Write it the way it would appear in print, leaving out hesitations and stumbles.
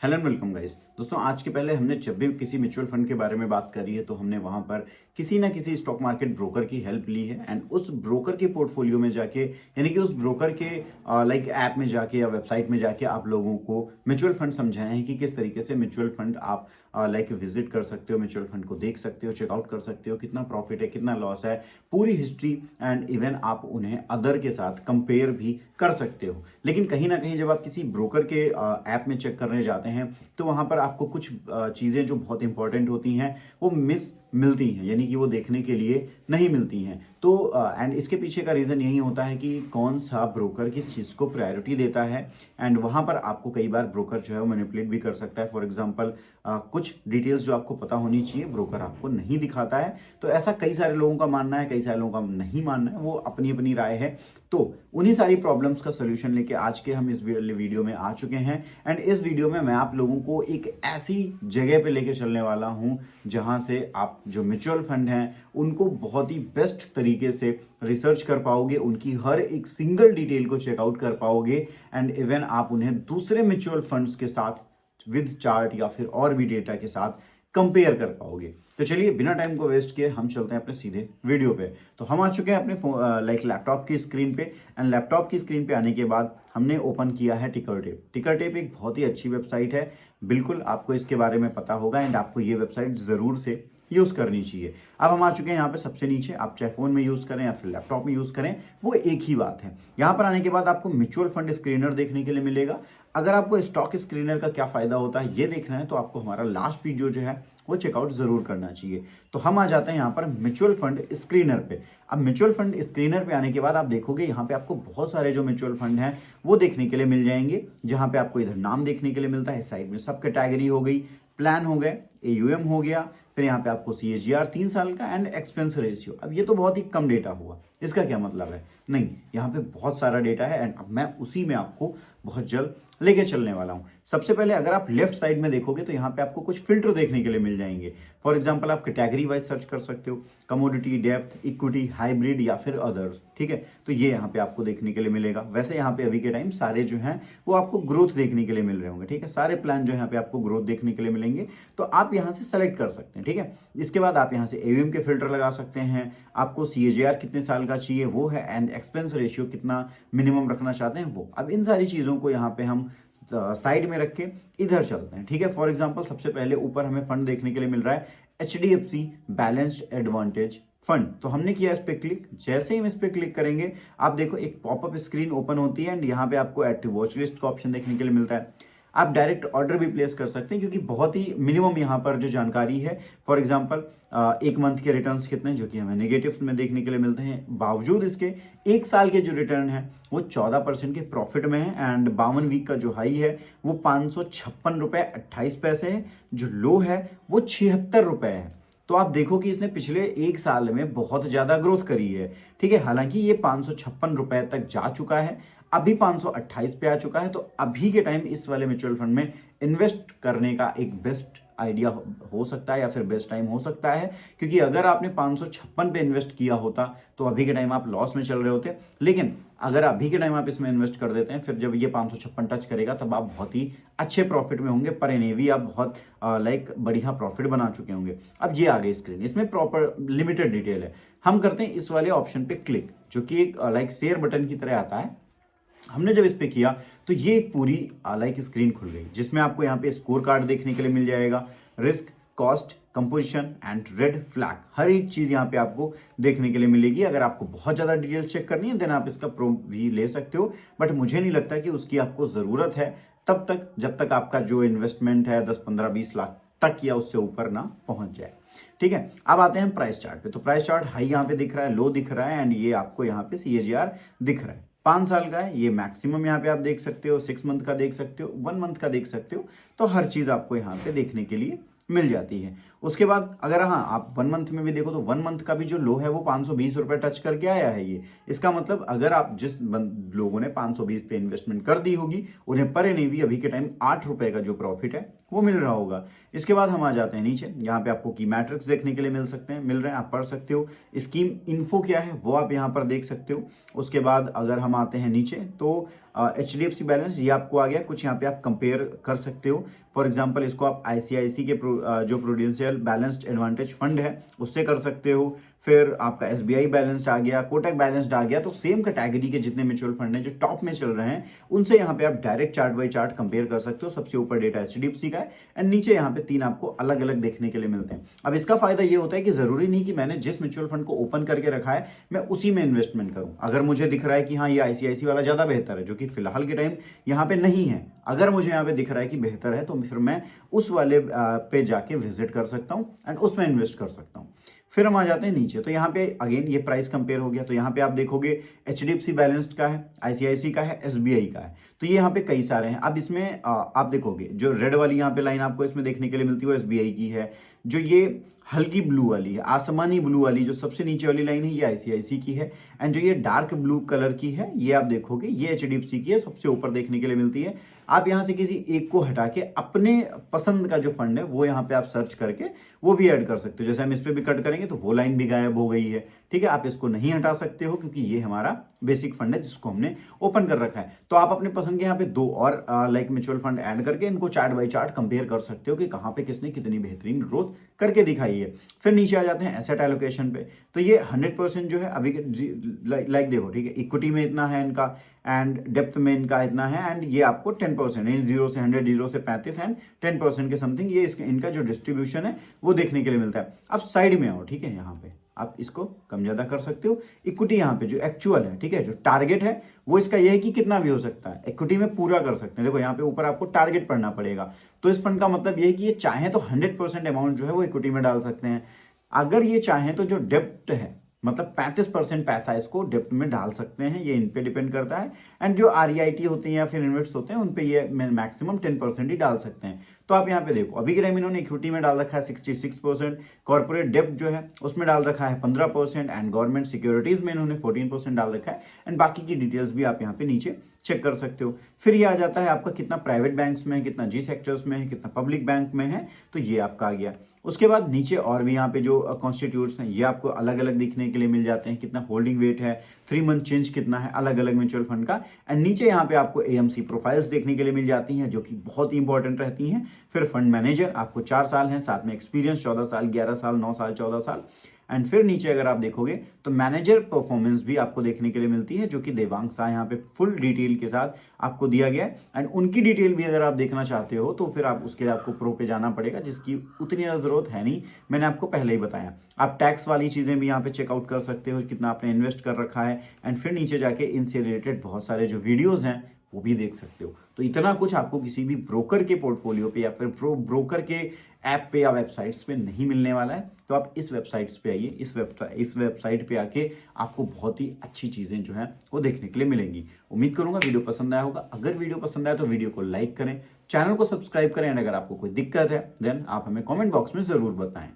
Hello and welcome guys. दोस्तों, आज के पहले हमने जब भी किसी म्यूचुअल फंड के बारे में बात करी है तो हमने वहां पर किसी ना किसी स्टॉक मार्केट ब्रोकर की हेल्प ली है एंड उस ब्रोकर के पोर्टफोलियो में जाके यानी कि उस ब्रोकर के ऐप में जाके या वेबसाइट में जाके आप लोगों को म्यूचुअल फंड समझाए हैं कि किस तरीके से म्यूचुअल फंड आप विजिट कर सकते हो, म्यूचुअल फंड को देख सकते हो, चेकआउट कर सकते हो, कितना प्रॉफिट है, कितना लॉस है, पूरी हिस्ट्री एंड इवन आप उन्हें अदर के साथ कंपेयर भी कर सकते हो। लेकिन कहीं ना कहीं जब आप किसी ब्रोकर के ऐप में चेक करने जाते हैं तो वहां पर आपको कुछ चीजें जो बहुत इंपॉर्टेंट होती हैं वो मिस मिलती हैं, यानी कि वो देखने के लिए नहीं मिलती हैं। तो एंड इसके पीछे का रीज़न यही होता है कि कौन सा ब्रोकर किस चीज़ को प्रायोरिटी देता है एंड वहाँ पर आपको कई बार ब्रोकर जो है वो मैनिपुलेट भी कर सकता है। फॉर एग्जांपल कुछ डिटेल्स जो आपको पता होनी चाहिए ब्रोकर आपको नहीं दिखाता है। तो ऐसा कई सारे लोगों का मानना है, कई सारे लोगों का नहीं मानना है, वो अपनी अपनी राय है। तो उन्हीं सारी प्रॉब्लम्स का सोल्यूशन लेके आज के हम इस वीडियो में आ चुके हैं एंड इस वीडियो में मैं आप लोगों को एक ऐसी जगह पे लेके चलने वाला हूं जहां से आप जो म्यूचुअल फंड हैं उनको बहुत ही बेस्ट तरीके से रिसर्च कर पाओगे, उनकी हर एक सिंगल डिटेल को चेकआउट कर पाओगे एंड इवन आप उन्हें दूसरे म्यूचुअल फंड्स के साथ विद चार्ट या फिर और भी डेटा के साथ कंपेयर कर पाओगे। तो चलिए बिना टाइम को वेस्ट किए हम चलते हैं अपने सीधे वीडियो पे। तो हम आ चुके हैं अपने लैपटॉप की स्क्रीन पे एंड लैपटॉप की स्क्रीन पे आने के बाद हमने ओपन किया है टिकरटेप। टिकरटेप एक बहुत ही अच्छी वेबसाइट है, बिल्कुल आपको इसके बारे में पता होगा एंड आपको ये वेबसाइट जरूर से यूज करनी चाहिए। अब हम आ चुके हैं यहाँ पे सबसे नीचे, आप चाहे फोन में यूज करें या फिर लैपटॉप में यूज करें वो एक ही बात है। यहाँ पर आने के बाद आपको म्यूचुअल फंड स्क्रीनर देखने के लिए मिलेगा। अगर आपको स्टॉक स्क्रीनर का क्या फायदा होता है ये देखना है तो आपको हमारा लास्ट वीडियो जो है वो चेकआउट जरूर करना चाहिए। तो हम आ जाते हैं यहाँ पर म्यूचुअल फंड स्क्रीनर पे। अब म्यूचुअल फंड स्क्रीनर पे आने के बाद आप देखोगे यहाँ पे आपको बहुत सारे जो म्यूचुअल फंड हैं वो देखने के लिए मिल जाएंगे। जहां पे आपको इधर नाम देखने के लिए मिलता है, साइड में सब कैटेगरी हो गई, प्लान हो गए, एयूएम हो गया, फिर यहाँ पे आपको सीएजीआर 3 साल का एंड एक्सपेंस रेशियो। अब ये तो बहुत ही कम डेटा हुआ, इसका क्या मतलब है? नहीं, यहाँ पे बहुत सारा डेटा है एंड अब मैं उसी में आपको बहुत जल्द लेके चलने वाला हूँ। सबसे पहले अगर आप लेफ्ट साइड में देखोगे तो यहाँ पे आपको कुछ फिल्टर देखने के लिए मिल जाएंगे। फॉर एग्जांपल आप कैटेगरी वाइज सर्च कर सकते हो, कमोडिटी, डेप्थ, इक्विटी, हाइब्रिड या फिर अदर। ठीक है, तो ये यहाँ पे आपको देखने के लिए मिलेगा। वैसे यहाँ पे अभी के टाइम सारे जो हैं वो आपको ग्रोथ देखने के लिए मिल रहे होंगे। ठीक है, सारे प्लान जो यहाँ पे आपको ग्रोथ देखने के लिए मिलेंगे तो आप यहाँ से सेलेक्ट कर सकते हैं। ठीक है, इसके बाद आप यहाँ से एयूएम के फिल्टर लगा सकते हैं, आपको सीएजीआर कितने साल का चाहिए वो है एंड एक्सपेंस रेशियो कितना मिनिमम रखना चाहते हैं वो। अब इन सारी चीजों को यहाँ पे हम साइड में रख के इधर चलते हैं। ठीक है, फॉर एग्जांपल सबसे पहले ऊपर हमें फंड देखने के लिए मिल रहा है एचडीएफसी बैलेंस्ड एडवांटेज फंड। तो हमने किया इस पे क्लिक। जैसे ही हम इस पे क्लिक करेंगे आप देखो एक पॉपअप स्क्रीन ओपन होती है एंड यहाँ पे आपको ऐड टू वॉच लिस्ट का ऑप्शन देखने के लिए मिलता है। आप डायरेक्ट ऑर्डर भी प्लेस कर सकते हैं क्योंकि बहुत ही मिनिमम यहाँ पर जो जानकारी है, फॉर एग्जांपल एक मंथ के रिटर्न्स कितने जो कि हमें नेगेटिव में देखने के लिए मिलते हैं, बावजूद इसके एक साल के जो रिटर्न है वो 14% के प्रॉफिट में है एंड 52 वीक का जो हाई है वो 556 रुपए 28 पैसे है, जो लो है वो 76 रुपए है। तो आप देखो कि इसने पिछले एक साल में बहुत ज्यादा ग्रोथ करी है। ठीक है, हालांकि ये 556 रुपए तक जा चुका है, अभी 528 पे आ चुका है। तो अभी के टाइम इस वाले म्यूचुअल फंड में इन्वेस्ट करने का एक बेस्ट आइडिया हो सकता है या फिर बेस्ट टाइम हो सकता है, क्योंकि अगर आपने 556 पे इन्वेस्ट किया होता तो अभी के टाइम आप लॉस में चल रहे होते। लेकिन अगर अभी के टाइम आप इसमें इन्वेस्ट कर देते हैं, फिर जब ये 556 टच करेगा तब आप बहुत ही अच्छे प्रॉफिट में होंगे, पर एनएवी आप बहुत बढ़िया प्रॉफिट बना चुके होंगे। अब ये आ गई स्क्रीन, इसमें प्रॉपर लिमिटेड डिटेल है। हम करते हैं इस वाले ऑप्शन पे क्लिक, जो कि एक शेयर बटन की तरह आता है। हमने जब इस पे किया तो ये एक पूरी स्क्रीन खुल गई जिसमें आपको यहाँ पे स्कोर कार्ड देखने के लिए मिल जाएगा, risk, cost, composition and red flag, हर एक चीज यहाँ पे आपको देखने के लिए मिलेगी। अगर आपको बहुत ज्यादा डिटेल चेक करनी है देन आप इसका प्रो भी ले सकते हो, बट मुझे नहीं लगता कि उसकी आपको जरूरत है तब तक जब तक आपका जो इन्वेस्टमेंट है 10, 15, 20 लाख तक या उससे ऊपर ना पहुंच जाए। ठीक है, अब आते हैं प्राइस चार्ट पे। तो प्राइस चार्ट हाई यहाँ पे दिख रहा है, लो दिख रहा है एंड ये आपको यहाँ पे सीएजीआर दिख रहा है। 5 साल का है ये मैक्सिमम, यहाँ पे आप देख सकते हो 6 मंथ का देख सकते हो, 1 मंथ का देख सकते हो। तो हर चीज आपको यहाँ पे देखने के लिए मिल जाती है। उसके बाद अगर हाँ आप 1 मंथ में भी देखो तो 1 मंथ का भी जो लो है वो 520 रुपए टच करके आया है ये। इसका मतलब अगर आप जिस लोगों ने 520 पे इन्वेस्टमेंट कर दी होगी उन्हें पर एनएवी अभी के टाइम 8 रुपए का जो प्रॉफिट है वो मिल रहा होगा। इसके बाद हम आ जाते हैं नीचे, यहाँ पे आपको की मैट्रिक्स देखने के लिए मिल रहे हैं, आप पढ़ सकते हो। स्कीम इन्फो क्या है वो आप यहाँ पर देख सकते हो। उसके बाद अगर हम आते हैं नीचे तो एचडीएफसी बैलेंस ये आपको आ गया, कुछ यहाँ पे आप कंपेयर कर सकते हो। फॉर एग्जांपल इसको आप आईसीआईसी के जो प्रूडेंशियल बैलेंस्ड एडवांटेज फंड है उससे कर सकते हो। फिर आपका एसबीआई बैलेंस्ड आ गया, कोटक बैलेंस्ड आ गया, तो सेम कैटेगरी के जितने म्यूचुअल फंड हैं जो टॉप में चल रहे हैं उनसे यहाँ पे आप direct chart by chart compare कर सकते हो। सबसे ऊपर डेटा एचडीएफसी का है एंड नीचे यहाँ पे 3 आपको अलग अलग देखने के लिए मिलते हैं। अब इसका फायदा ये होता है कि जरूरी नहीं कि मैंने जिस म्यूचुअल फंड को ओपन करके रखा है मैं उसी में इन्वेस्टमेंट करूं। अगर मुझे दिख रहा है कि हाँ ये आईसीआईसी वाला ज्यादा बेहतर है, जो कि फिलहाल के टाइम यहाँ पे नहीं है, अगर मुझे यहाँ पे दिख रहा है कि बेहतर है तो फिर मैं उस वाले पे जाके विजिट कर सकता हूँ एंड उसमें इन्वेस्ट कर सकता हूँ। फिर हम आ जाते हैं नीचे, तो यहाँ पे अगेन ये प्राइस कंपेयर हो गया। तो यहाँ पे आप देखोगे एचडीएफसी बैलेंस्ड का है, आईसीआईसी का है, एसबीआई का है, तो ये यहाँ पे कई सारे हैं। अब इसमें आप देखोगे जो रेड वाली यहाँ पे लाइन आपको इसमें देखने के लिए मिलती है वो एसबीआई की है। जो ये हल्की ब्लू वाली है, आसमानी ब्लू वाली जो सबसे नीचे वाली लाइन है ये आईसीआईसी की है एंड जो ये डार्क ब्लू कलर की है ये आप देखोगे ये एचडीएफसी की है, सबसे ऊपर देखने के लिए मिलती है। आप यहां से किसी एक को हटा के अपने पसंद का जो फंड है वो यहाँ पे आप सर्च करके वो भी ऐड कर सकते हो। जैसे हम इस पे भी कट करेंगे तो वो लाइन भी गायब हो गई है, ठीक है। आप इसको नहीं हटा सकते हो क्योंकि ये हमारा बेसिक फंड है जिसको हमने ओपन कर रखा है। तो आप अपने पसंद के यहाँ पे 2 और लाइक म्यूचुअल फंड ऐड करके इनको चार्ट बाई चार्ट कंपेयर कर सकते हो कि कहाँ पे किसने कितनी बेहतरीन ग्रोथ करके दिखाई है। फिर नीचे आ जाते हैं एसेट एलोकेशन पे, तो ये 100% जो है अभी लाइक देखो, ठीक है, इक्विटी में इतना है इनका एंड डेप्थ में इनका इतना है एंड ये आपको 10% 0 से 100, 0 से 35 एंड 10% के समथिंग ये इनका जो डिस्ट्रीब्यूशन है वो देखने के लिए मिलता है। अब साइड में आओ, ठीक है, यहाँ पे आप इसको कम ज्यादा कर सकते हो। इक्विटी यहाँ पे जो एक्चुअल है, ठीक है, जो टारगेट है वो इसका ये है कि कितना भी हो सकता है, इक्विटी में पूरा कर सकते हैं। देखो यहाँ पे ऊपर आपको टारगेट पढ़ना पड़ेगा, तो इस फंड का मतलब ये है कि ये चाहे तो 100% अमाउंट जो है वो इक्विटी में डाल सकते हैं। अगर ये चाहे तो जो डेप्ट है मतलब 35% पैसा इसको डेप्ट में डाल सकते हैं, ये इन पे डिपेंड करता है। एंड जो आरईआईटी होते हैं या फिर इन्वेस्ट होते हैं उन पे ये मैक्सिमम 10% ही डाल सकते हैं। तो आप यहाँ पे देखो अभी के टाइम इन्होंने इक्विटी में डाल रखा है 66%, कॉर्पोरेट डेप्ट जो है उसमें डाल रखा है 15% एंड गवर्नमेंट सिक्योरिटीज में इन्होंने 14% डाल रखा है एंड बाकी की डिटेल्स भी आप यहाँ पे नीचे चेक कर सकते हो। फिर ये आ जाता है आपका कितना प्राइवेट बैंक्स में है, कितना जी सेक्टर्स में है, कितना पब्लिक बैंक में है, तो ये आपका आ गया। उसके बाद नीचे और भी यहाँ पे जो कॉन्स्टिट्यूट्स हैं ये आपको अलग अलग दिखने के लिए मिल जाते हैं, कितना होल्डिंग वेट है, 3 मंथ चेंज कितना है अलग अलग म्यूचुअल फंड का। एंड नीचे यहाँ पे आपको एएमसी प्रोफाइल्स देखने के लिए मिल जाती हैं जो कि बहुत ही इंपॉर्टेंट रहती हैं। फिर फंड मैनेजर आपको 4 साल हैं, साथ में एक्सपीरियंस 14 साल, 11 साल, 9 साल, 14 साल। एंड फिर नीचे अगर आप देखोगे तो मैनेजर परफॉर्मेंस भी आपको देखने के लिए मिलती है जो कि देवांग शाह यहाँ पे फुल डिटेल के साथ आपको दिया गया है। एंड उनकी डिटेल भी अगर आप देखना चाहते हो तो फिर आप उसके लिए आपको प्रो पे जाना पड़ेगा, जिसकी उतनी ज़्यादा जरूरत है नहीं, मैंने आपको पहले ही बताया। आप टैक्स वाली चीज़ें भी यहाँ पे चेकआउट कर सकते हो, कितना आपने इन्वेस्ट कर रखा है एंड फिर नीचे जाके इनसे रिलेटेड बहुत सारे जो वीडियोज़ हैं वो भी देख सकते हो। तो इतना कुछ आपको किसी भी ब्रोकर के पोर्टफोलियो पे या फिर ब्रोकर के ऐप पे या वेबसाइट्स पे नहीं मिलने वाला है। तो आप इस वेबसाइट्स पे आइए, इस वेबसाइट पे आके आपको बहुत ही अच्छी चीज़ें जो हैं वो देखने के लिए मिलेंगी। उम्मीद करूंगा वीडियो पसंद आया होगा। अगर वीडियो पसंद आया तो वीडियो को लाइक करें, चैनल को सब्सक्राइब करें एंड अगर आपको कोई दिक्कत है देन आप हमें कॉमेंट बॉक्स में ज़रूर बताएं।